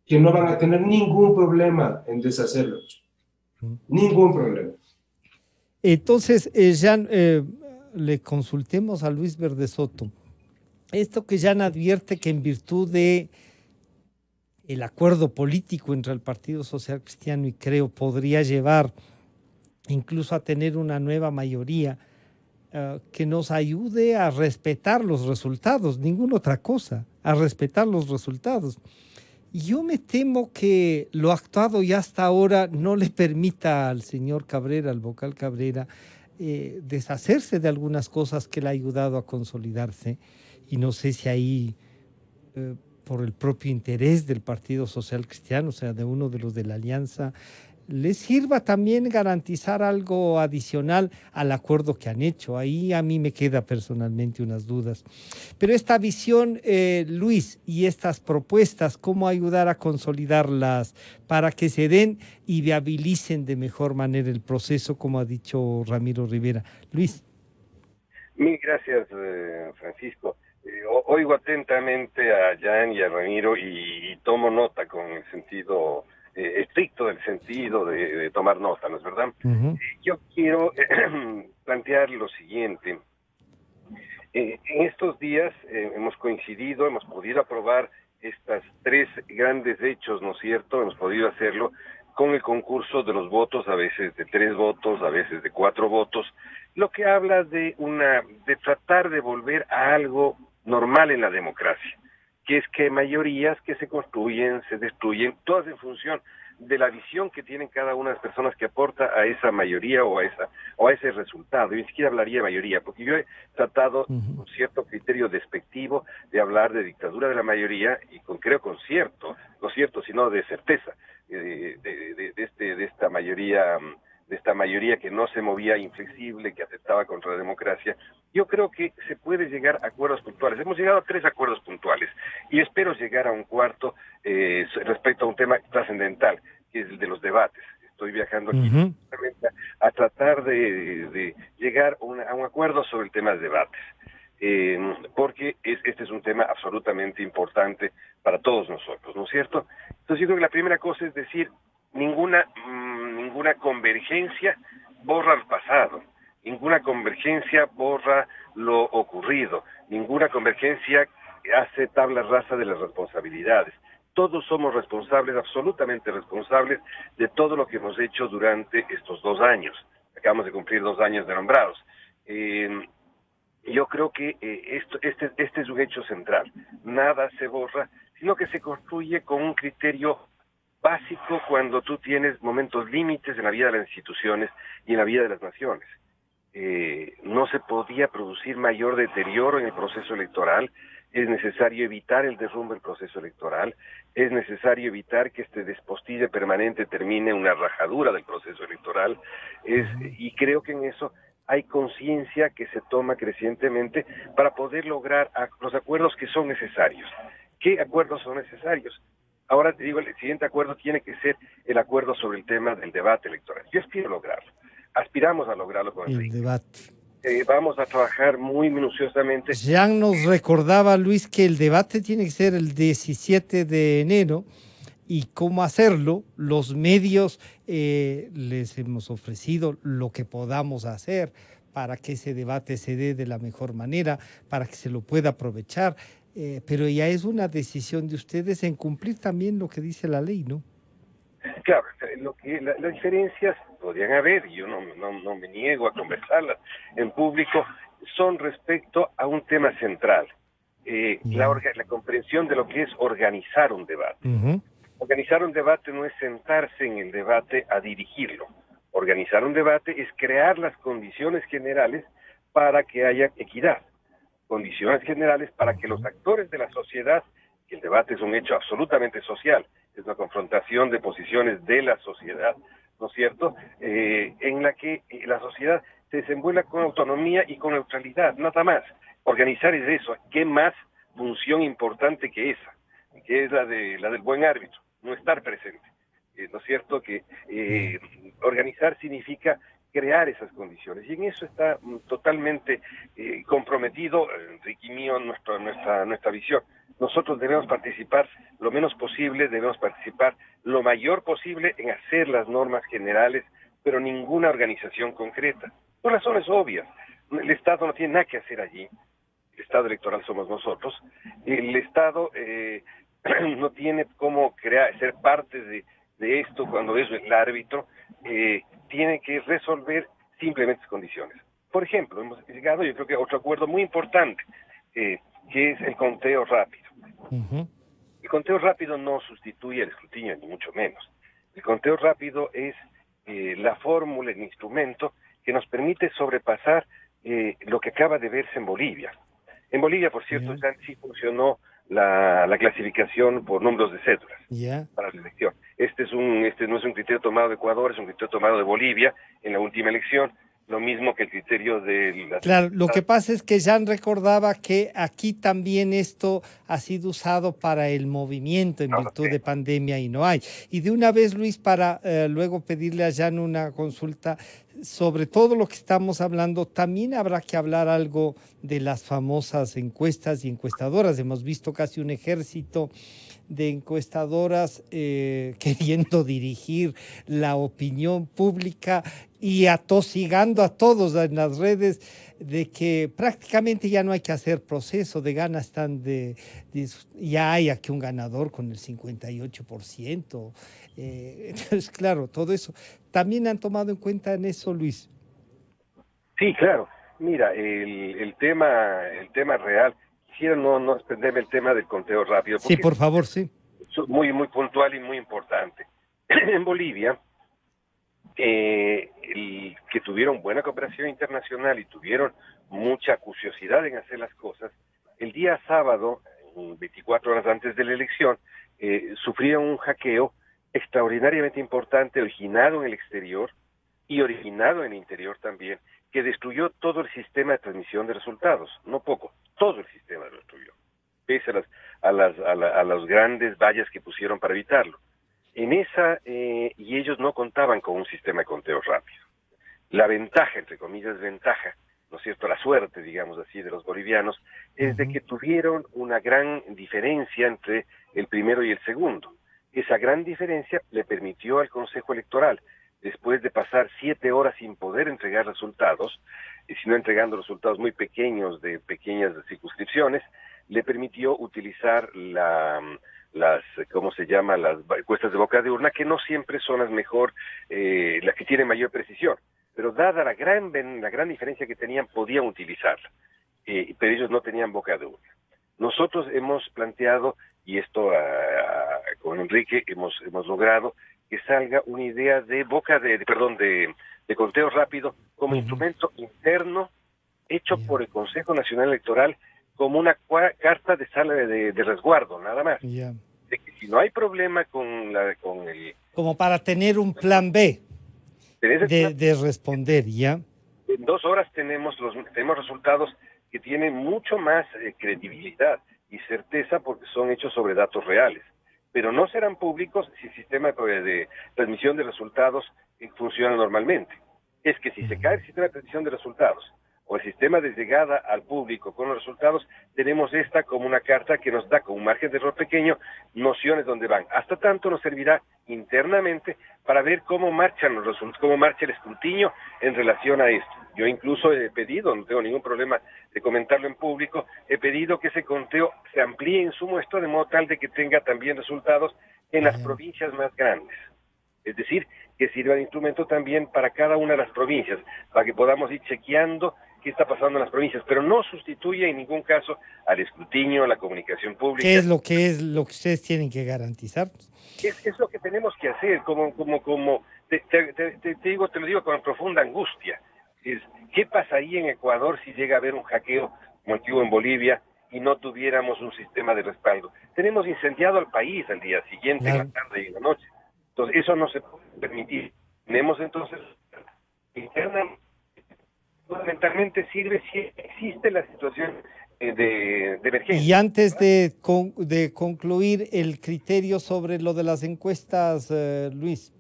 que no van a tener ningún problema en deshacerlo. Ningún problema. Entonces, Jean, le consultemos a Luis Verde Soto. Esto que Jean advierte que en virtud de el acuerdo político entre el Partido Social Cristiano y Creo podría llevar incluso a tener una nueva mayoría que nos ayude a respetar los resultados, ninguna otra cosa, a respetar los resultados. Yo me temo que lo actuado ya hasta ahora no le permita al señor Cabrera, al vocal Cabrera, deshacerse de algunas cosas que le ha ayudado a consolidarse. Y no sé si ahí, por el propio interés del Partido Social Cristiano, o sea, de uno de los de la Alianza, les sirva también garantizar algo adicional al acuerdo que han hecho. Ahí a mí me queda personalmente unas dudas. Pero esta visión, Luis, y estas propuestas, ¿cómo ayudar a consolidarlas para que se den y viabilicen de mejor manera el proceso, como ha dicho Ramiro Rivera? Luis. Mil gracias, Francisco. Oigo atentamente a Jan y a Ramiro y tomo nota con el sentido estricto del sentido de tomar nota, ¿no es verdad? Uh-huh. Yo quiero plantear lo siguiente. En estos días hemos coincidido, hemos podido aprobar estas tres grandes hechos, ¿no es cierto? Hemos podido hacerlo con el concurso de los votos, a veces de 3 votos, a veces de 4 votos, lo que habla de tratar de volver a algo normal en la democracia, que es que mayorías que se construyen, se destruyen, todas en función de la visión que tienen cada una de las personas que aporta a esa mayoría o a ese resultado. Yo ni siquiera hablaría de mayoría, porque yo he tratado con cierto criterio despectivo de hablar de dictadura de la mayoría y creo con cierto, no cierto, sino de certeza de esta mayoría que no se movía inflexible, que atentaba contra la democracia. Yo creo que se puede llegar a acuerdos puntuales. Hemos llegado a 3 acuerdos puntuales y espero llegar a un cuarto respecto a un tema trascendental, que es el de los debates. Estoy viajando aquí a tratar de llegar a un acuerdo sobre el tema de debates, porque este es un tema absolutamente importante para todos nosotros, ¿no es cierto? Entonces yo creo que la primera cosa es decir, ninguna convergencia borra el pasado, ninguna convergencia borra lo ocurrido, ninguna convergencia hace tabla rasa de las responsabilidades. Todos somos responsables, absolutamente responsables, de todo lo que hemos hecho durante estos 2 años. Acabamos de cumplir 2 años de nombrados. Yo creo que este es un hecho central. Nada se borra, sino que se construye con un criterio básico cuando tú tienes momentos límites en la vida de las instituciones y en la vida de las naciones. No se podía producir mayor deterioro en el proceso electoral. Es necesario evitar el derrumbe del proceso electoral, es necesario evitar que este despostille permanente termine en una rajadura del proceso electoral, y creo que en eso hay conciencia que se toma crecientemente para poder lograr los acuerdos que son necesarios. ¿Qué acuerdos son necesarios? Ahora te digo, el siguiente acuerdo tiene que ser el acuerdo sobre el tema del debate electoral. Yo aspiro a lograrlo, aspiramos a lograrlo con el debate. Vamos a trabajar muy minuciosamente. Jean nos recordaba, Luis, que el debate tiene que ser el 17 de enero y cómo hacerlo. Los medios les hemos ofrecido lo que podamos hacer para que ese debate se dé de la mejor manera, para que se lo pueda aprovechar, pero ya es una decisión de ustedes en cumplir también lo que dice la ley, ¿no? Claro, las diferencias podrían haber, y yo no me niego a conversarlas en público, son respecto a un tema central, la comprensión de lo que es organizar un debate. Organizar un debate no es sentarse en el debate a dirigirlo. Organizar un debate es crear las condiciones generales para que haya equidad, condiciones generales para que los actores de la sociedad, que el debate es un hecho absolutamente social, es una confrontación de posiciones de la sociedad, ¿no es cierto?, en la que la sociedad se desenvuelva con autonomía y con neutralidad, nada más. Organizar es eso. ¿Qué más función importante que esa? Que es la del buen árbitro, no estar presente. ¿No es cierto?, que organizar significa crear esas condiciones, y en eso está totalmente comprometido, Enrique y mío, nuestra visión. Nosotros debemos participar lo menos posible, debemos participar lo mayor posible en hacer las normas generales, pero ninguna organización concreta, por razones obvias. El Estado no tiene nada que hacer allí, el Estado electoral somos nosotros, el Estado no tiene cómo ser parte de esto cuando es el árbitro, tiene que resolver simplemente condiciones. Por ejemplo, hemos llegado, yo creo que a otro acuerdo muy importante, que es el conteo rápido. El conteo rápido no sustituye el escrutinio, ni mucho menos. El conteo rápido es la fórmula, el instrumento que nos permite sobrepasar lo que acaba de verse en Bolivia. En Bolivia, por cierto, ya sí funcionó la clasificación por números de cédulas para la elección. Este no es un criterio tomado de Ecuador, es un criterio tomado de Bolivia en la última elección. Lo mismo que el criterio de... Claro, lo que pasa es que Jean recordaba que aquí también esto ha sido usado para el movimiento en virtud de pandemia y no hay. Y de una vez, Luis, para luego pedirle a Jean una consulta sobre todo lo que estamos hablando, también habrá que hablar algo de las famosas encuestas y encuestadoras. Hemos visto casi un ejército de encuestadoras queriendo dirigir la opinión pública y atosigando a todos en las redes de que prácticamente ya no hay que hacer proceso, de ganas están ya hay aquí un ganador con el 58%. Entonces, claro, todo eso. ¿También han tomado en cuenta en eso, Luis? Sí, claro. Mira, el tema real, quisiera no desprenderme el tema del conteo rápido. Sí, por favor, sí. Es muy puntual y muy importante. En Bolivia, que tuvieron buena cooperación internacional y tuvieron mucha curiosidad en hacer las cosas, el día sábado, 24 horas antes de la elección, sufrieron un hackeo extraordinariamente importante, originado en el exterior y originado en el interior también, que destruyó todo el sistema de transmisión de resultados, no poco, todo el sistema lo destruyó, pese a las grandes vallas que pusieron para evitarlo. Y ellos no contaban con un sistema de conteo rápido. La ventaja, entre comillas, ventaja, ¿no es cierto?, la suerte, digamos así, de los bolivianos, es de que tuvieron una gran diferencia entre el primero y el segundo. Esa gran diferencia le permitió al Consejo Electoral, después de pasar 7 horas sin poder entregar resultados, sino entregando resultados muy pequeños de pequeñas circunscripciones, le permitió utilizar las encuestas de boca de urna, que no siempre son las mejor, las que tienen mayor precisión. pero dada la gran diferencia que tenían, podían utilizarla, pero ellos no tenían boca de urna. Nosotros hemos planteado, y esto con Enrique hemos logrado, que salga una idea de de conteo rápido como instrumento interno hecho por el Consejo Nacional Electoral como una carta de sala de resguardo, nada más. De que si no hay problema con el... Como para tener un plan B de responder, ¿ya? En 2 horas tenemos resultados que tienen mucho más credibilidad y certeza porque son hechos sobre datos reales. Pero no serán públicos si el sistema de transmisión de resultados funciona normalmente. Es que si se cae el sistema de transmisión de resultados o el sistema de llegada al público con los resultados, tenemos esta como una carta que nos da con un margen de error pequeño nociones dónde van. Hasta tanto nos servirá internamente para ver cómo marchan los resultados, cómo marcha el escrutinio en relación a esto. Yo incluso he pedido, no tengo ningún problema de comentarlo en público, he pedido que ese conteo se amplíe en su muestra de modo tal de que tenga también resultados en las provincias más grandes. Es decir, que sirva de instrumento también para cada una de las provincias, para que podamos ir chequeando qué está pasando en las provincias, pero no sustituye en ningún caso al escrutinio, a la comunicación pública. ¿Qué es lo que ustedes tienen que garantizar? Es lo que tenemos que hacer, te lo digo con profunda angustia. ¿Qué pasaría en Ecuador si llega a haber un hackeo como el que hubo en Bolivia y no tuviéramos un sistema de respaldo? Tenemos incendiado al país al día siguiente, en la tarde y en la noche. Entonces, eso no se puede permitir. Tenemos entonces internamente, fundamentalmente sirve si existe la situación de emergencia. Y antes de concluir el criterio sobre lo de las encuestas, Luis.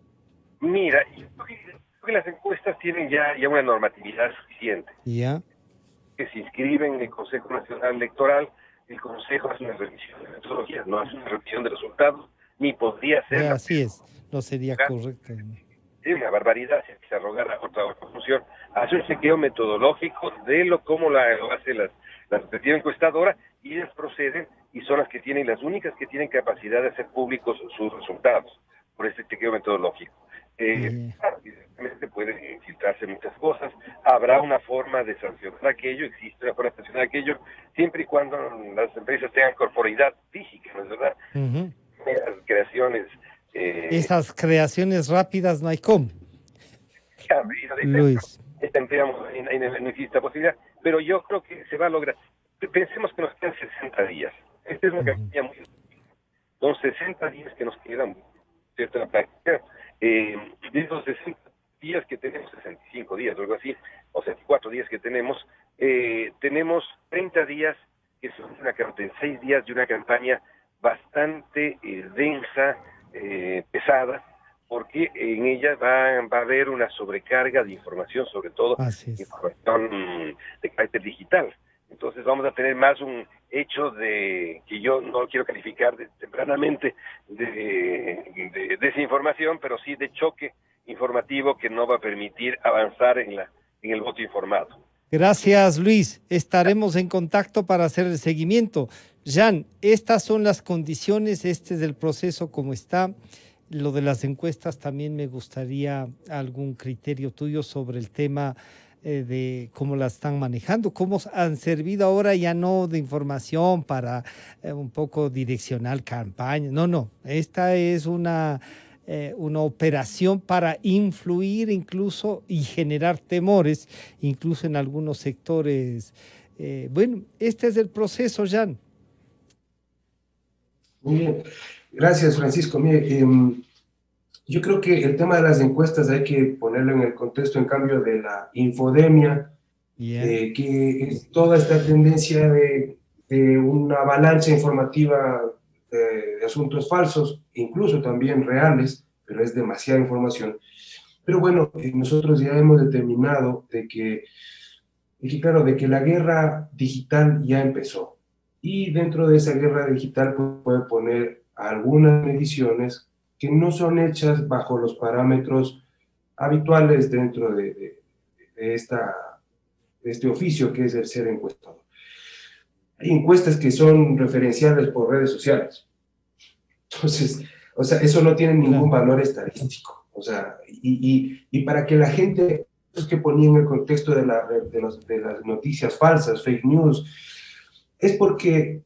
Mira, yo creo que las encuestas tienen ya una normatividad suficiente. ¿Ya? Que se inscriben en el Consejo Nacional Electoral, el Consejo hace una revisión de metodologías, no hace una revisión de resultados, ni podría ser. Así es, no sería correcto. Es una barbaridad, se empieza a rogar a otra función, hace un chequeo metodológico de cómo lo hace la respectiva encuestadora, y ellas proceden y son las únicas que tienen capacidad de hacer públicos sus resultados por este chequeo metodológico. Evidentemente pueden infiltrarse muchas cosas, habrá una forma de sancionar aquello, existe una forma de sancionar aquello, siempre y cuando las empresas tengan corporeidad física, ¿no es verdad? Las creaciones... Esas creaciones rápidas no hay cómo. Luis. No existe posibilidad, pero yo creo que se va a lograr. Pensemos que nos quedan 60 días. Esta es una campaña muy... Son 60 días que nos quedan, ¿cierto? En la práctica. De esos 60 días que tenemos, 65 días o algo así, o 64 días que tenemos 30 días que son 6 días de una campaña bastante densa, pesada, porque en ella va a haber una sobrecarga de información, sobre todo información de carácter digital. Entonces vamos a tener más un hecho que yo no quiero calificar tempranamente de desinformación, pero sí de choque informativo que no va a permitir avanzar en el voto informado. Gracias, Luis. Estaremos en contacto para hacer el seguimiento. Jan, estas son las condiciones, este es el proceso como está. Lo de las encuestas también me gustaría algún criterio tuyo sobre el tema de cómo la están manejando, cómo han servido ahora ya no de información para un poco direccionar campaña. No, esta es una operación para influir incluso y generar temores, incluso en algunos sectores. Bueno, este es el proceso, Jan. Muy bien, gracias, Francisco. Mire, yo creo que el tema de las encuestas hay que ponerlo en el contexto, en cambio, de la infodemia, que es toda esta tendencia de una avalancha informativa de asuntos falsos, incluso también reales, pero es demasiada información. Pero bueno, nosotros ya hemos determinado de que la guerra digital ya empezó. Y dentro de esa guerra digital puede poner algunas mediciones que no son hechas bajo los parámetros habituales dentro de este oficio que es el ser encuestador. Hay encuestas que son referenciables por redes sociales. Entonces, eso no tiene ningún valor estadístico. Y para que la gente es que ponía en el contexto de las noticias falsas, fake news, es porque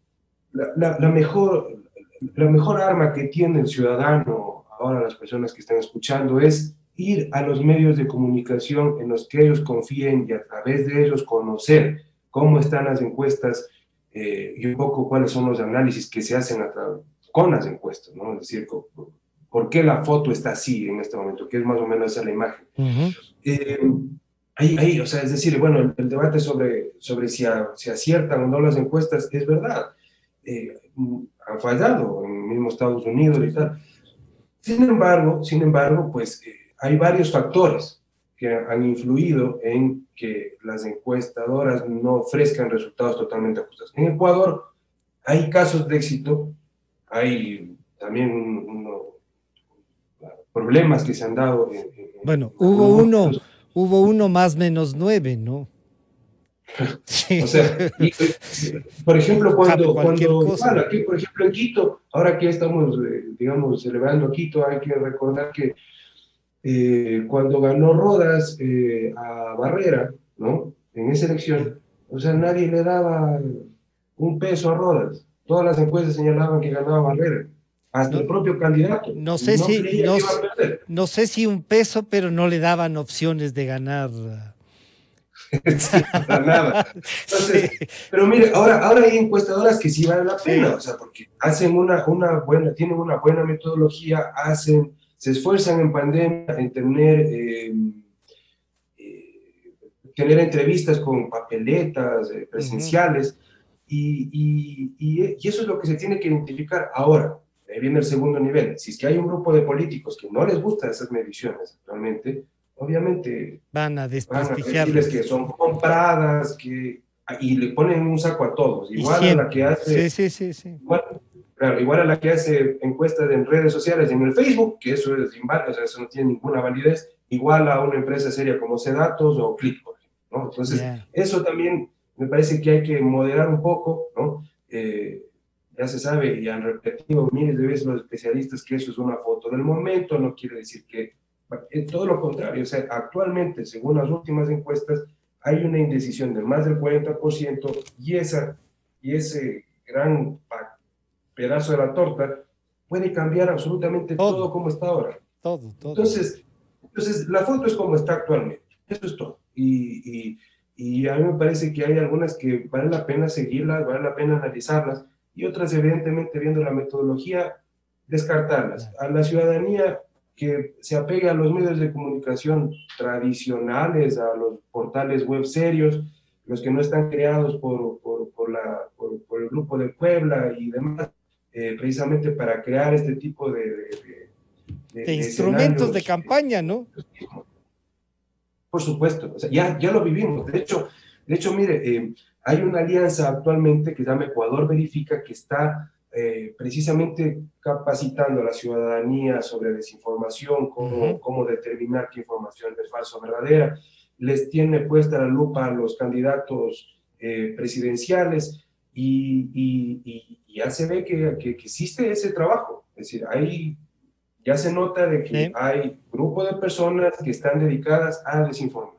la mejor arma que tiene el ciudadano, ahora las personas que están escuchando, es ir a los medios de comunicación en los que ellos confíen y a través de ellos conocer cómo están las encuestas y un poco cuáles son los análisis que se hacen con las encuestas, ¿no? Es decir, por qué la foto está así en este momento, que es más o menos esa la imagen. O sea, es decir, bueno, el debate sobre si aciertan o no las encuestas es verdad. Han fallado en el mismo Estados Unidos y tal. Sin embargo, pues hay varios factores que han influido en que las encuestadoras no ofrezcan resultados totalmente ajustados. En Ecuador hay casos de éxito, hay también problemas que se han dado. Bueno, hubo uno más menos 9, ¿no? Sí. O sea, por ejemplo, aquí, por ejemplo, en Quito, ahora que estamos, digamos, celebrando Quito, hay que recordar que cuando ganó Rodas a Barrera, ¿no? En esa elección, o sea, nadie le daba un peso a Rodas. Todas las encuestas señalaban que ganaba Barrera. Hasta el propio candidato. No sé si un peso, pero no le daban opciones de ganar. Sí, para nada. Entonces, sí. Pero mire, ahora hay encuestadoras que sí valen la pena, o sea, porque hacen tienen una buena metodología, se esfuerzan en pandemia en tener entrevistas con papeletas presenciales, y eso es lo que se tiene que identificar ahora. Ahí viene el segundo nivel. Si es que hay un grupo de políticos que no les gustan esas mediciones actualmente, obviamente van a decirles que son compradas, y le ponen un saco a todos. Igual a la que hace... Sí. Igual a la que hace encuestas en redes sociales, en el Facebook, que eso es inválido, o sea, eso no tiene ninguna validez, igual a una empresa seria como Cedatos o Clickboard, ¿no? Entonces, eso también me parece que hay que moderar un poco, ¿no? Ya se sabe, y han repetido miles de veces los especialistas que eso es una foto del momento, no quiere decir que... todo lo contrario, o sea, actualmente, según las últimas encuestas, hay una indecisión de más del 40%, y ese gran pedazo de la torta puede cambiar absolutamente todo como está ahora. Todo. Entonces, la foto es como está actualmente, eso es todo. Y a mí me parece que hay algunas que vale la pena seguirlas, vale la pena analizarlas, y otras, evidentemente, viendo la metodología, descartarlas. A la ciudadanía que se apegue a los medios de comunicación tradicionales, a los portales web serios, los que no están creados por el Grupo de Puebla y demás, precisamente para crear este tipo de instrumentos de campaña, ¿no? Por supuesto, o sea, ya lo vivimos. De hecho, mire, hay una alianza actualmente que se llama Ecuador Verifica, que está precisamente capacitando a la ciudadanía sobre desinformación, cómo determinar qué información es falsa o verdadera. Les tiene puesta la lupa a los candidatos presidenciales, y ya se ve que existe ese trabajo. Es decir, ya se nota de que hay grupo de personas que están dedicadas a desinformar.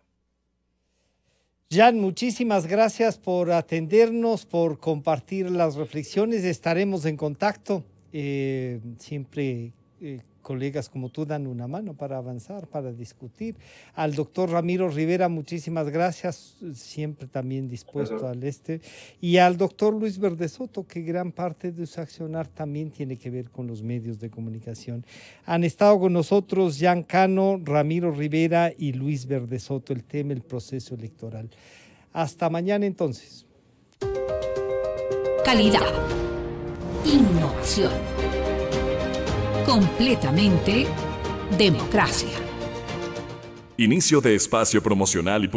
Jan, muchísimas gracias por atendernos, por compartir las reflexiones. Estaremos en contacto. Siempre colegas como tú dan una mano para avanzar, para discutir. Al doctor Ramiro Rivera, muchísimas gracias, siempre también dispuesto al y al doctor Luis Verdesoto, que gran parte de su accionar también tiene que ver con los medios de comunicación. Han estado con nosotros Jan Cano, Ramiro Rivera y Luis Verdesoto, el tema, el proceso electoral. Hasta mañana entonces. Calidad. Innovación. Completamente democracia. Inicio de espacio promocional y publicidad.